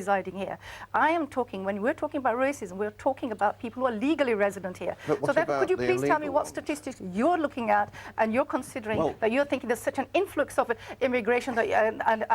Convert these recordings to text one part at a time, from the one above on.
residing here. I am talking, when we're talking about racism, we're talking about people who are legally resident here. So therefore, could you please tell me what statistics you're looking at and you're considering that you're thinking there's such an influx of immigration that,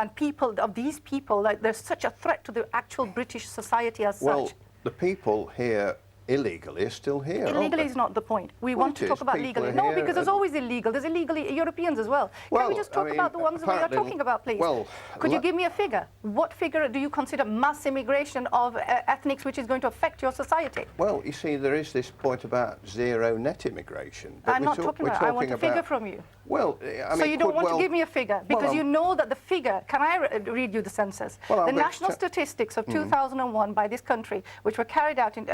and people, of these people, like there's such a threat to the actual British society as such? Well, the people here illegally are still here. Illegally is not the point. We want to talk about legally. No, because there's always illegal. There's illegal Europeans as well. Can we just talk about the ones we are talking about, please? Well, could you give me a figure? What figure do you consider mass immigration of ethnics which is going to affect your society? Well, you see, there is this point about zero net immigration. I'm not talking about. I want a figure from you. Well, I mean, so you don't want to give me a figure because you know that the figure. Can I read you the census? The national statistics of 2001 by this country, which were carried out in,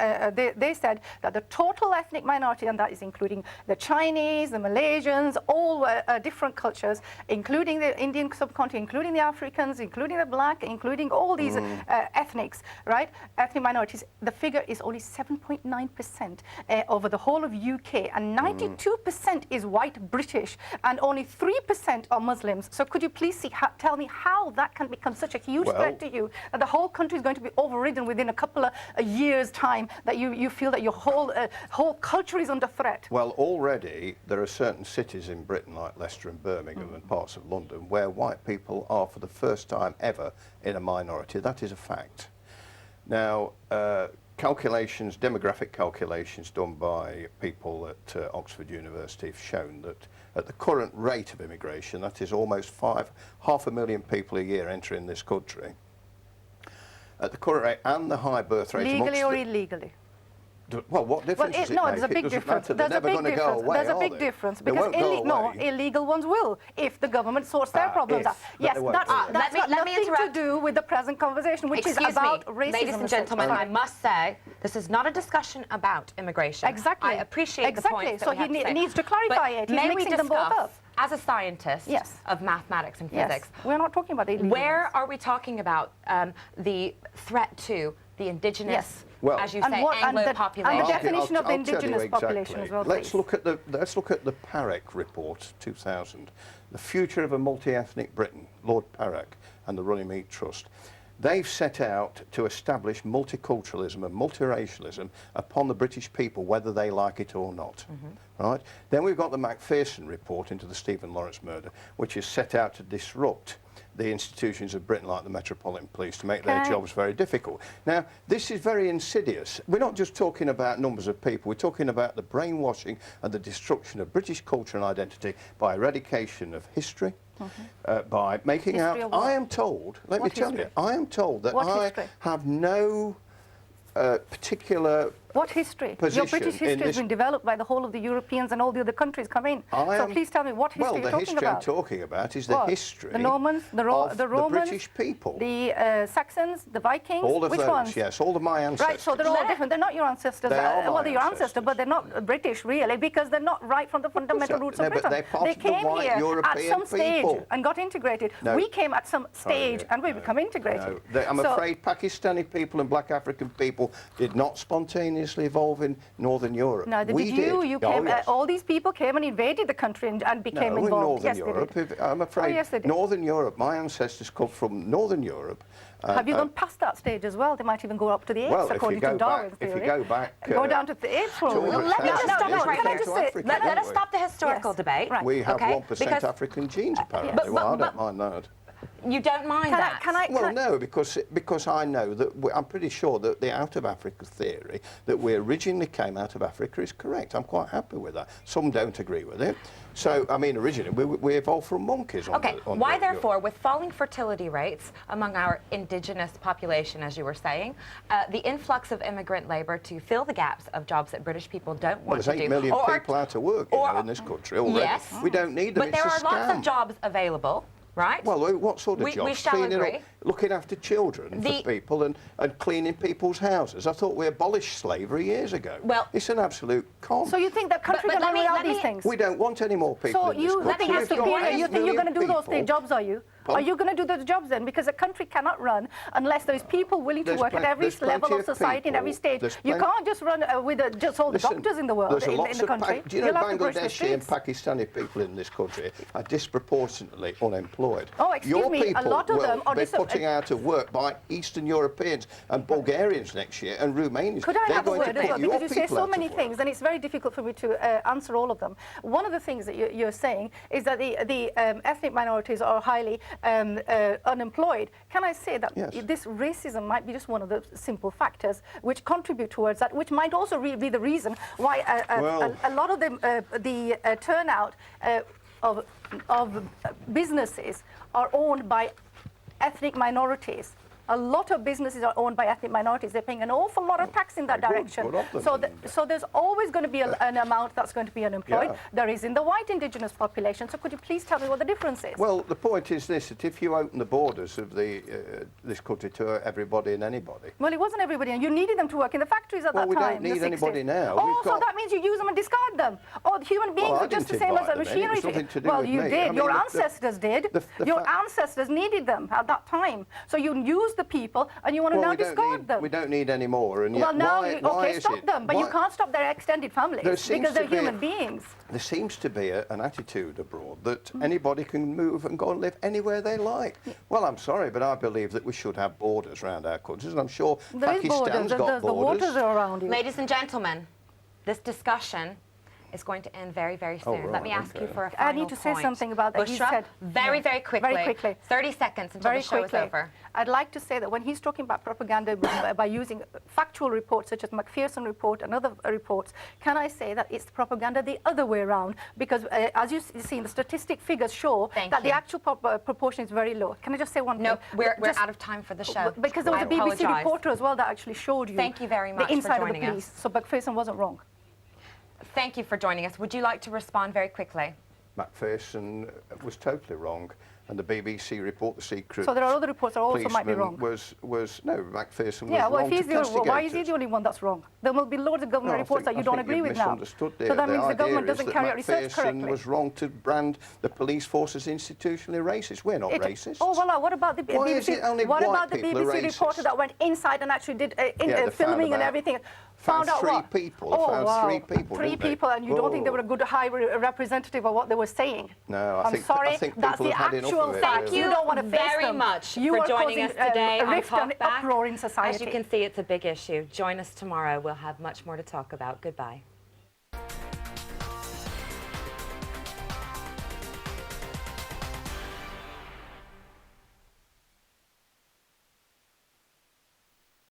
they said that the total ethnic minority, and that is including the Chinese, the Malaysians, all different cultures, including the Indian subcontinent, including the Africans, including the black, including all these ethnics, right? Ethnic minorities. The figure is only 7.9% over the whole of UK, and 92% is white British, and only 3% are Muslims. So could you please tell me how that can become such a huge threat to you, that the whole country is going to be overridden within a couple of years' time, that you feel that your whole culture is under threat? Well, already there are certain cities in Britain like Leicester and Birmingham and parts of London where white people are for the first time ever in a minority. That is a fact. Now, calculations, demographic calculations done by people at Oxford University have shown that at the current rate of immigration, that is almost half a million people a year entering this country, at the current rate and the high birth rate... Legally or illegally? Well, what difference does it make? There's a big difference. There's a big difference because illegal ones will, if the government sorts their problems out. Yes, that's got nothing to do with the present conversation, which is about racism. Ladies and gentlemen, I must say, this is not a discussion about immigration. Exactly. I appreciate the points that so he needs to clarify it. He's mixing them both up. As a scientist of mathematics and physics, we're not talking about illegal where are we talking about the threat to the indigenous, as you say, Anglo population? And the definition of the indigenous population as well, let's look at the Parek report 2000, the future of a multi-ethnic Britain, Lord Parek and the Runnymede Trust. They've set out to establish multiculturalism and multiracialism upon the British people, whether they like it or not. Right? Then we've got the Macpherson report into the Stephen Lawrence murder, which is set out to disrupt the institutions of Britain, like the Metropolitan Police, to make their jobs very difficult. Now, this is very insidious. We're not just talking about numbers of people, we're talking about the brainwashing and the destruction of British culture and identity by eradication of history, by making out... I am told, let me tell you, I am told that I have no particular... What history? Your British history has been developed by the whole of the Europeans and all the other countries come in. So please tell me what history you're talking about. Well, the history I'm talking about is the history... The Normans, the Romans, the British people. The Saxons, the Vikings. All of Which those, ones? yes, all of my ancestors. Right, so they're all different. They're not your ancestors. Well, they're your ancestors, but they're not British, really, because they're not right from the fundamental roots of Britain. They came here at some stage and got integrated. We came at some stage and we become integrated. I'm afraid Pakistani people and black African people did not spontaneously evolve in Northern Europe. Neither did you. You came. All these people came and invaded the country and became involved. In Northern Europe, I'm afraid. Northern Europe. My ancestors come from Northern Europe. Have you gone past that stage as well? They might even go up to the apes, according to Darwin's theory. If you go back... go down to the apes. Let me just stop this right there. Let us stop the historical debate. We have 1% African genes, apparently. Well, I don't mind that. You don't mind that? Well, no, because I know that I'm pretty sure that the out of Africa theory that we originally came out of Africa is correct. I'm quite happy with that. Some don't agree with it. So, I mean, originally we evolved from monkeys. Why, therefore, with falling fertility rates among our indigenous population, as you were saying, the influx of immigrant labour to fill the gaps of jobs that British people don't want to do? There's 8 million people out of work in this country already. Yes. We don't need them. But there are lots of jobs available. Right? Well, what sort of jobs? We shall agree. Looking after children for people and cleaning people's houses. I thought we abolished slavery years ago. Well, it's an absolute con. So you think that country can carry out these things? We don't want any more people in this country. You think you're going to do those jobs, are you? Are you going to do those jobs then? Because a country cannot run unless there's people willing to work at every level of society and every stage. You can't just run with just all the doctors in the world, in the country. Do you know Bangladeshi and Pakistani people in this country are disproportionately unemployed? Oh, excuse me, a lot of them are putting out of work by Eastern Europeans and Bulgarians next year and Romanians. Could I They're have a going word to as well? put your Because you say people so out many of work. things, and it's very difficult for me to answer all of them. One of the things that you're saying is that the ethnic minorities are highly unemployed. Can I say that Yes. this racism might be just one of the simple factors which contribute towards that, which might also be the reason why a lot of the turnout of businesses are owned by ethnic minorities. A lot of businesses are owned by ethnic minorities. They're paying an awful lot of tax in that direction. So there's always going to be an amount that's going to be unemployed. Yeah. There is in the white indigenous population. So could you please tell me what the difference is? Well, the point is this, that if you open the borders of this country to everybody and anybody... Well, it wasn't everybody, and you needed them to work in the factories at that time. Well, we don't need anybody now. Oh, so that means you use them and discard them. Oh, the human beings are just the same as the machinery. Well, you did. I mean, your ancestors did. Your ancestors needed them at that time. So you use the people, and you want to now discard them. We don't need any more. And yet, well, now, why stop them, but you can't stop their extended families because they're human beings. There seems to be an attitude abroad that anybody can move and go and live anywhere they like. Well, I'm sorry, but I believe that we should have borders around our countries, and I'm sure Pakistan's got borders. The waters are around you. Ladies and gentlemen, this discussion is going to end very, very soon. Let me ask you for a final I need to say something about that. Bushra, He said, very quickly. 30 seconds until the show is over. I'd like to say that when he's talking about propaganda by using factual reports such as McPherson report and other reports, can I say that it's propaganda the other way around? Because as you see, the statistic figures show that the actual proportion is very low. Can I just say one thing? No, we're out of time for the show. Because there was a BBC reporter as well that actually showed you Thank you very much the inside for of the joining police. us. So McPherson wasn't wrong. Thank you for joining us. Would you like to respond very quickly? McPherson was totally wrong, and the BBC report, the secret. So there are other reports that also might be wrong. McPherson was well, wrong if he's why is he the only one that's wrong? There will be loads of government reports that you don't agree with now. So that means the government doesn't carry out research correctly. McPherson was wrong to brand the police force as institutionally racist. We're not racist. Oh, well, what about the BBC? What about the BBC reporter that went inside and actually did filming and everything? Found out what? Three people. Three people, and you don't think they were a good high representative of what they were saying? No, I'm sorry. I think that's the actual fact. Thank you don't want to face very them. much you for joining us today a on rift and Talkback. uproar in society. As you can see, it's a big issue. Join us tomorrow. We'll have much more to talk about. Goodbye.